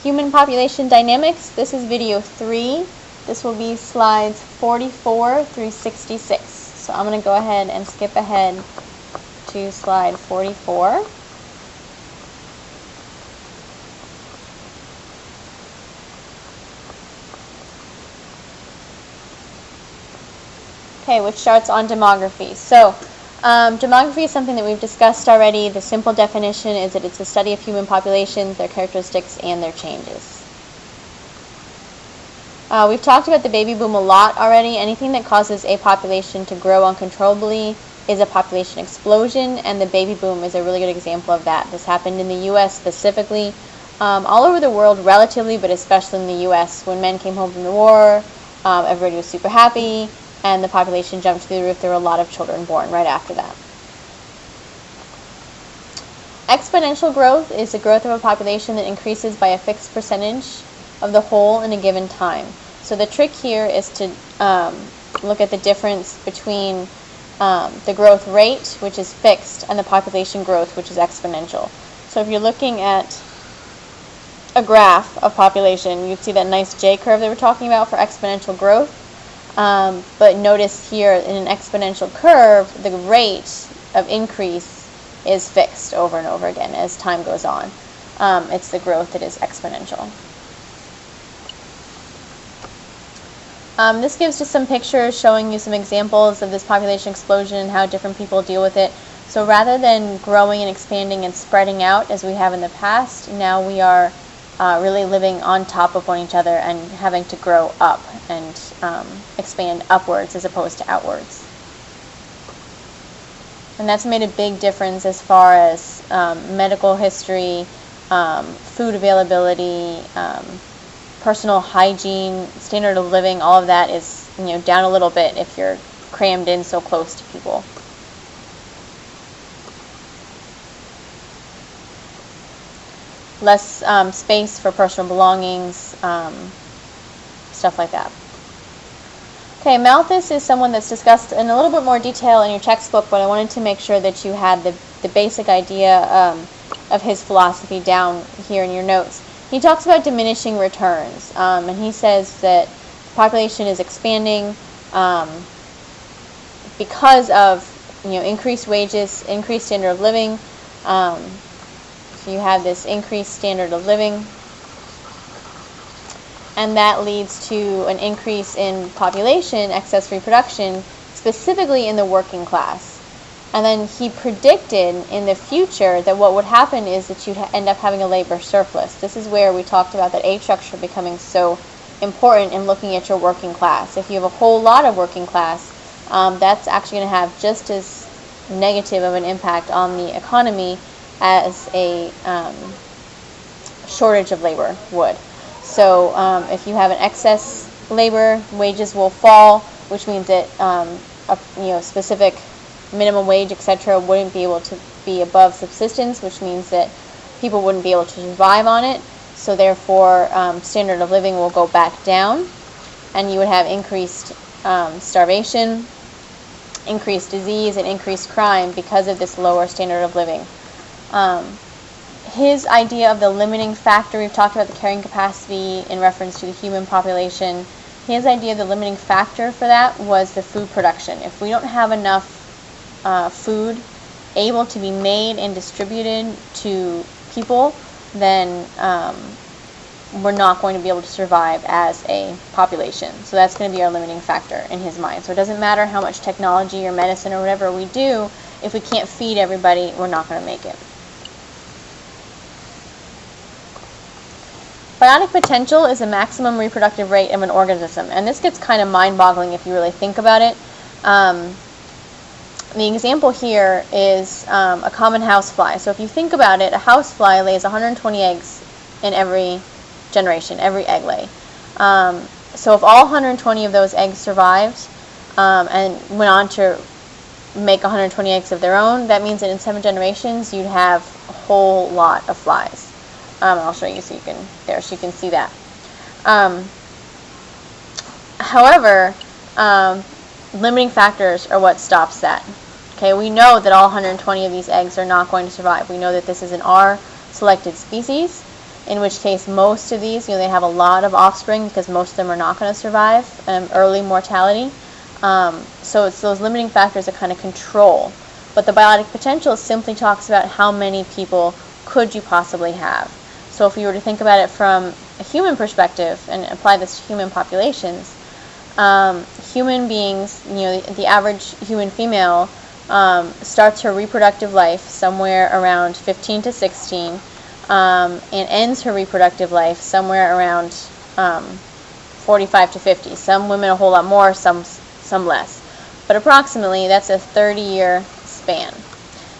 Human population dynamics. This is video 3. This will be slides 44 through 66. So I'm going to go ahead and skip ahead to slide 44. Okay, which starts on demography. So, demography is something that we've discussed already. The simple definition is that it's a study of human populations, their characteristics, and their changes. We've talked about the baby boom a lot already. Anything that causes a population to grow uncontrollably is a population explosion, and the baby boom is a really good example of that. This happened in the U.S. specifically, all over the world relatively, but especially in the U.S. When men came home from the war, everybody was super happy, and the population jumped through the roof. There were a lot of children born right after that. Exponential growth is the growth of a population that increases by a fixed percentage of the whole in a given time. So the trick here is to look at the difference between the growth rate, which is fixed, and the population growth, which is exponential. So if you're looking at a graph of population, you'd see that nice J-curve that we're talking about for exponential growth. But notice here in an exponential curve, the rate of increase is fixed over and over again as time goes on. It's the growth that is exponential. This gives just some pictures showing you some examples of this population explosion and how different people deal with it. So rather than growing and expanding and spreading out as we have in the past, now we are really living on top of one another and having to grow up and expand upwards as opposed to outwards. And that's made a big difference as far as medical history, food availability, personal hygiene, standard of living. All of that is down a little bit if you're crammed in so close to people. Less space for personal belongings, stuff like that. Okay, Malthus is someone that's discussed in a little bit more detail in your textbook, but I wanted to make sure that you had the basic idea of his philosophy down here in your notes. He talks about diminishing returns, and he says that the population is expanding because of increased wages, increased standard of living. So you have this increased standard of living, and that leads to an increase in population, excess reproduction, specifically in the working class. And then he predicted in the future that what would happen is that you'd end up having a labor surplus. This is where we talked about that age structure becoming so important in looking at your working class. If you have a whole lot of working class, that's actually going to have just as negative of an impact on the economy as a shortage of labor would. So if you have an excess labor, wages will fall, which means that a specific minimum wage, etc., wouldn't be able to be above subsistence, which means that people wouldn't be able to survive on it. So therefore, standard of living will go back down, and you would have increased starvation, increased disease, and increased crime because of this lower standard of living. His idea of the limiting factor, we've talked about the carrying capacity in reference to the human population. His idea of the limiting factor for that was the food production. If we don't have enough food able to be made and distributed to people, then we're not going to be able to survive as a population. So that's going to be our limiting factor in his mind. So it doesn't matter how much technology or medicine or whatever we do, if we can't feed everybody, we're not going to make it. Biotic potential is the maximum reproductive rate of an organism, and this gets kind of mind-boggling if you really think about it. The example here is a common housefly. So if you think about it, a housefly lays 120 eggs in every generation, every egg lay. So if all 120 of those eggs survived and went on to make 120 eggs of their own, that means that in 7 generations you'd have a whole lot of flies. I'll show you so you can see that. However, limiting factors are what stops that. Okay, we know that all 120 of these eggs are not going to survive. We know that this is an R selected species, in which case most of these, they have a lot of offspring because most of them are not going to survive early mortality. So it's those limiting factors that kind of control. But the biotic potential simply talks about how many people could you possibly have. So if you were to think about it from a human perspective and apply this to human populations, human beings, the average human female starts her reproductive life somewhere around 15 to 16 and ends her reproductive life somewhere around 45 to 50. Some women a whole lot more, some less. But approximately, that's a 30-year span.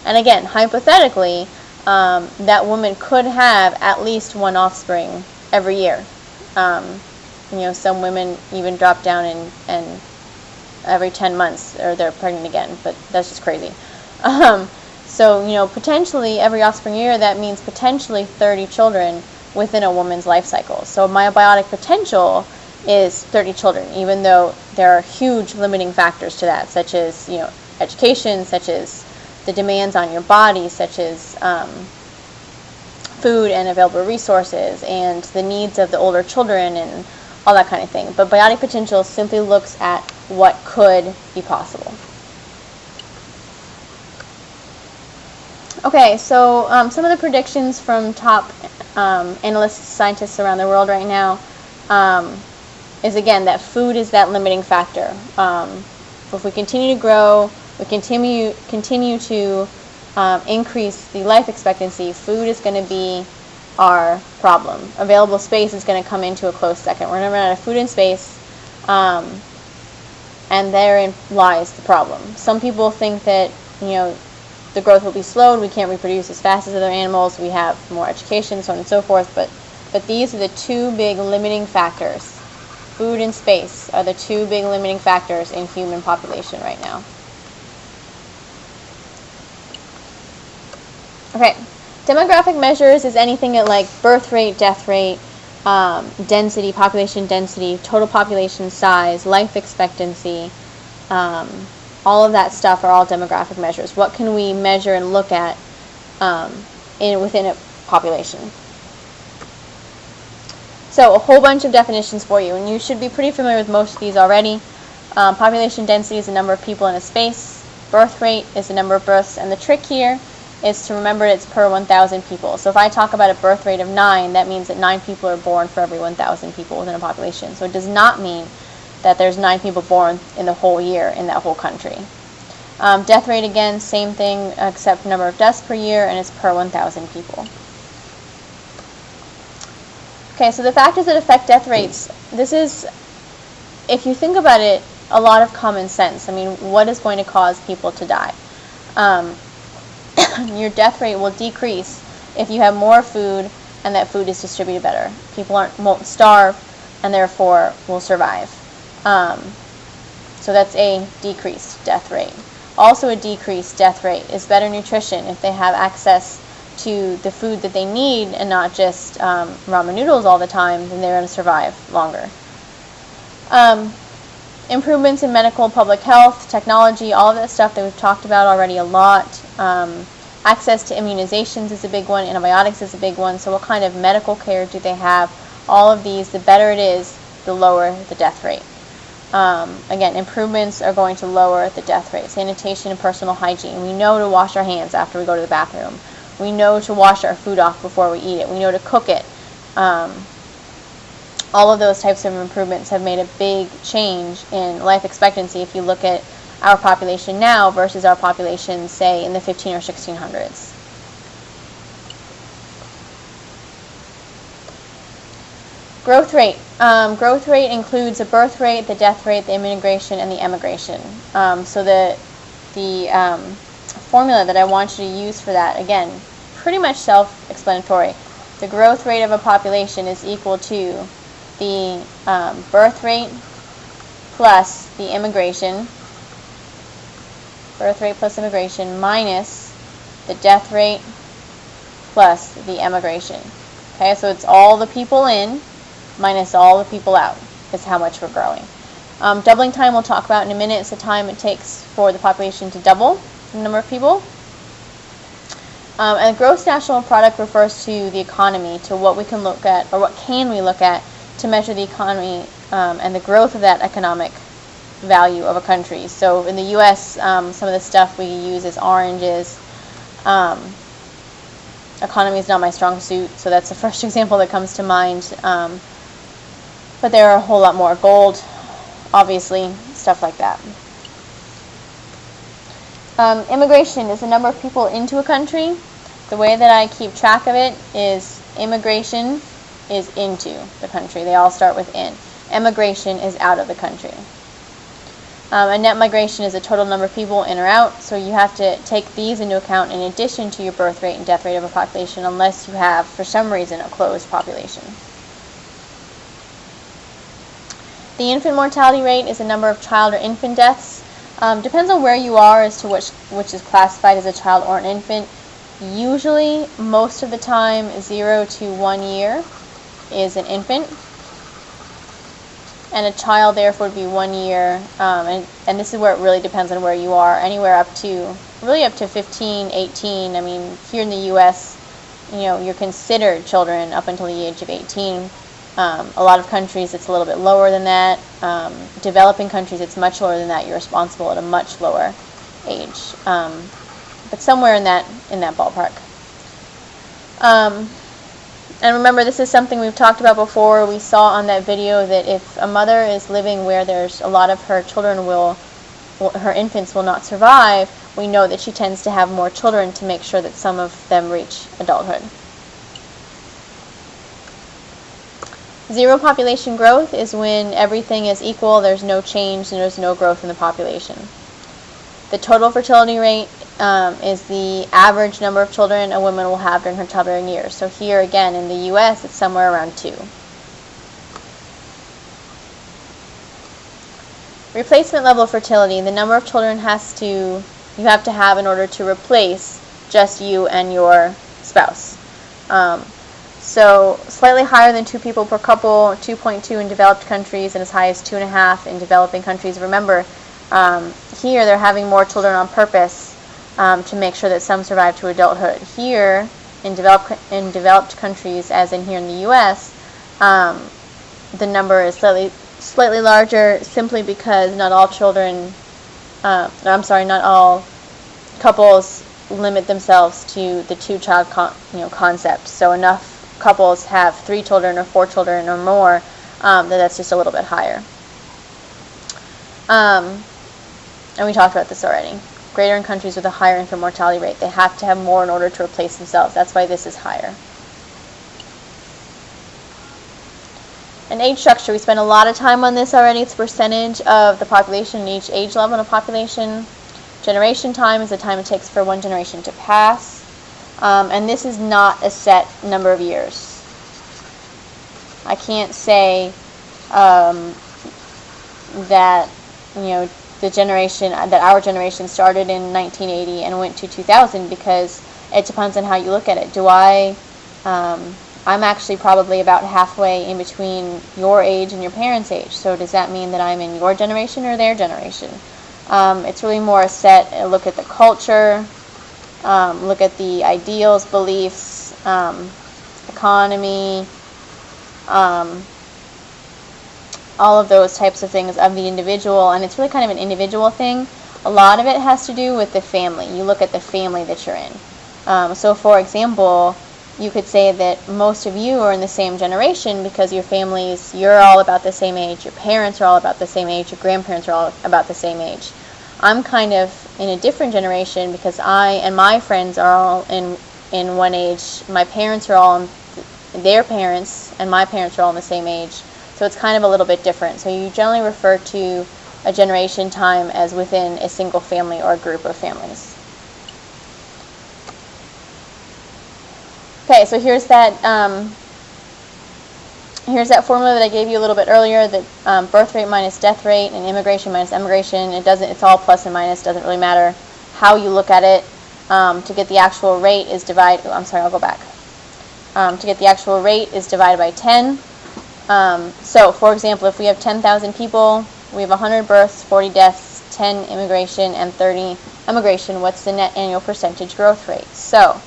And again, hypothetically, that woman could have at least one offspring every year. Some women even drop down and every 10 months or they're pregnant again, but that's just crazy. So, potentially every offspring year, that means potentially 30 children within a woman's life cycle. So my biotic potential is 30 children, even though there are huge limiting factors to that, such as, education, such as the demands on your body, such as food and available resources, and the needs of the older children, and all that kind of thing. But biotic potential simply looks at what could be possible. Okay, so some of the predictions from top analysts, scientists around the world right now is, again, that food is that limiting factor. If we continue to grow, we continue to increase the life expectancy, food is going to be our problem. Available space is going to come into a close second. We're going to run out of food and space, and therein lies the problem. Some people think that, the growth will be slowed, we can't reproduce as fast as other animals, we have more education, so on and so forth, but these are the two big limiting factors. Food and space are the two big limiting factors in human population right now. Okay, demographic measures is anything like birth rate, death rate, density, population density, total population size, life expectancy, all of that stuff are all demographic measures. What can we measure and look at within a population? So a whole bunch of definitions for you, and you should be pretty familiar with most of these already. Population density is the number of people in a space. Birth rate is the number of births, and the trick here is to remember it's per 1,000 people. So if I talk about a birth rate of 9, that means that 9 people are born for every 1,000 people within a population. So it does not mean that there's 9 people born in the whole year in that whole country. Death rate, again, same thing except number of deaths per year, and it's per 1,000 people. Okay, so the factors that affect death rates, this is, if you think about it, a lot of common sense. I mean, what is going to cause people to die? Your death rate will decrease if you have more food and that food is distributed better. People won't starve and therefore will survive. So that's a decreased death rate. Also a decreased death rate is better nutrition. If they have access to the food that they need and not just ramen noodles all the time, then they're going to survive longer. Improvements in medical public health, technology, all of that stuff that we've talked about already a lot. Access to immunizations is a big one. Antibiotics is a big one. So what kind of medical care do they have? All of these, the better it is, the lower the death rate. Again, improvements are going to lower the death rate. Sanitation and personal hygiene. We know to wash our hands after we go to the bathroom. We know to wash our food off before we eat it. We know to cook it. All of those types of improvements have made a big change in life expectancy if you look at our population now versus our population, say, in the 15 or 1600s. Growth rate. Growth rate includes the birth rate, the death rate, the immigration, and the emigration. So the formula that I want you to use for that, again, pretty much self-explanatory. The growth rate of a population is equal to the birth rate plus the immigration, birth rate plus immigration, minus the death rate plus the emigration. Okay, so it's all the people in minus all the people out is how much we're growing. Doubling time we'll talk about in a minute. It's the time it takes for the population to double the number of people. And gross national product refers to the economy, to what we can look at, or what can we look at to measure the economy and the growth of that economic value of a country. So in the U.S., some of the stuff we use is oranges. Economy is not my strong suit, so that's the first example that comes to mind. But there are a whole lot more. Gold, obviously, stuff like that. Immigration is the number of people into a country. The way that I keep track of it is immigration is into the country. They all start with in. Emigration is out of the country. And net migration is the total number of people in or out, so you have to take these into account in addition to your birth rate and death rate of a population, unless you have, for some reason, a closed population. The infant mortality rate is the number of child or infant deaths. Depends on where you are as to which is classified as a child or an infant. Usually, most of the time, 0 to 1 year is an infant. And a child, therefore, would be 1 year, and this is where it really depends on where you are, anywhere up to 15, 18. I mean, here in the U.S., you're considered children up until the age of 18. A lot of countries, it's a little bit lower than that. Developing countries, it's much lower than that. You're responsible at a much lower age, but somewhere in that ballpark. And remember, this is something we've talked about before. We saw on that video that if a mother is living where there's a lot of her children her infants will not survive, we know that she tends to have more children to make sure that some of them reach adulthood. Zero population growth is when everything is equal, there's no change, and there's no growth in the population. The total fertility rate is the average number of children a woman will have during her childbearing years. So here again in the U.S. it's somewhere around 2. Replacement level fertility, the number of children you have to have in order to replace just you and your spouse. So slightly higher than 2 people per couple, 2.2 in developed countries, and as high as 2.5 in developing countries. Remember, here they're having more children on purpose to make sure that some survive to adulthood. Here, in developed countries, as in here in the U.S., the number is slightly larger, simply because not all couples limit themselves to the 2-child concept. So enough couples have 3 children or 4 children or more, that's just a little bit higher. And we talked about this already. Greater in countries with a higher infant mortality rate. They have to have more in order to replace themselves. That's why this is higher. And age structure, we spent a lot of time on this already. It's a percentage of the population in each age level in a population. Generation time is the time it takes for one generation to pass. And this is not a set number of years. I can't say that our generation started in 1980 and went to 2000, because it depends on how you look at it. I'm actually probably about halfway in between your age and your parents' age. So does that mean that I'm in your generation or their generation? It's really more a look at the culture, look at the ideals, beliefs, economy, all of those types of things of the individual, and it's really kind of an individual thing. A lot of it has to do with the family. You look at the family that you're in. So for example, you could say that most of you are in the same generation because you're all about the same age, your parents are all about the same age, your grandparents are all about the same age. I'm kind of in a different generation because I and my friends are all in one age. My parents are all their parents, and my parents are all in the same age. So it's kind of a little bit different. So you generally refer to a generation time as within a single family or a group of families. Okay, so here's that formula that I gave you a little bit earlier, that birth rate minus death rate and immigration minus emigration. It's all plus and minus, doesn't really matter how you look at it. To get the actual rate is divided, to get the actual rate is divided by 10. So, for example, if we have 10,000 people, we have 100 births, 40 deaths, 10 immigration, and 30 emigration. What's the net annual percentage growth rate? So,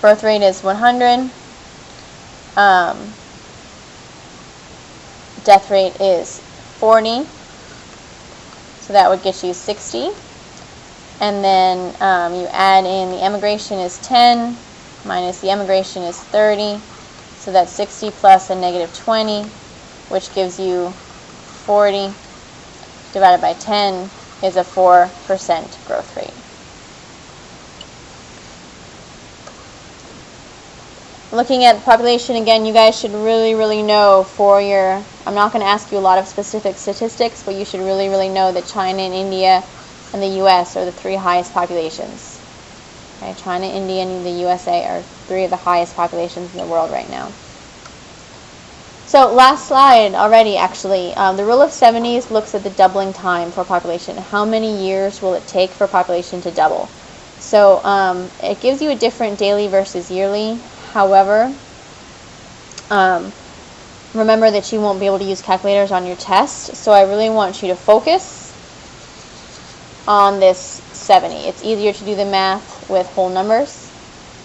Birth rate is 100. Death rate is 40. So that would get you 60. And then you add in the emigration is 10 minus the emigration is 30. So that's 60 plus a negative 20, which gives you 40 divided by 10 is a 4% growth rate. Looking at the population again, you guys should really know for your, I'm not going to ask you a lot of specific statistics, but you should really know that China and India and the US are the 3 highest populations. Okay, China, India, and the USA are 3 of the highest populations in the world right now. So last slide already, actually. The rule of 70s looks at the doubling time for population. How many years will it take for population to double? So it gives you a different daily versus yearly. However, remember that you won't be able to use calculators on your test, so I really want you to focus on this 70. It's easier to do the math with whole numbers,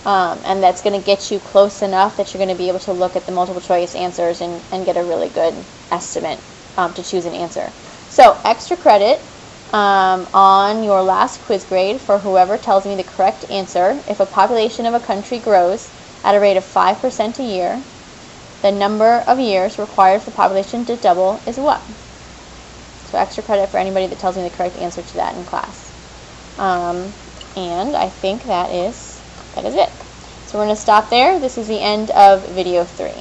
and that's going to get you close enough that you're going to be able to look at the multiple choice answers and get a really good estimate to choose an answer. So extra credit on your last quiz grade for whoever tells me the correct answer. If a population of a country grows at a rate of 5% a year, the number of years required for population to double is what? So extra credit for anybody that tells me the correct answer to that in class. And I think that is it. So we're going to stop there. This is the end of video 3.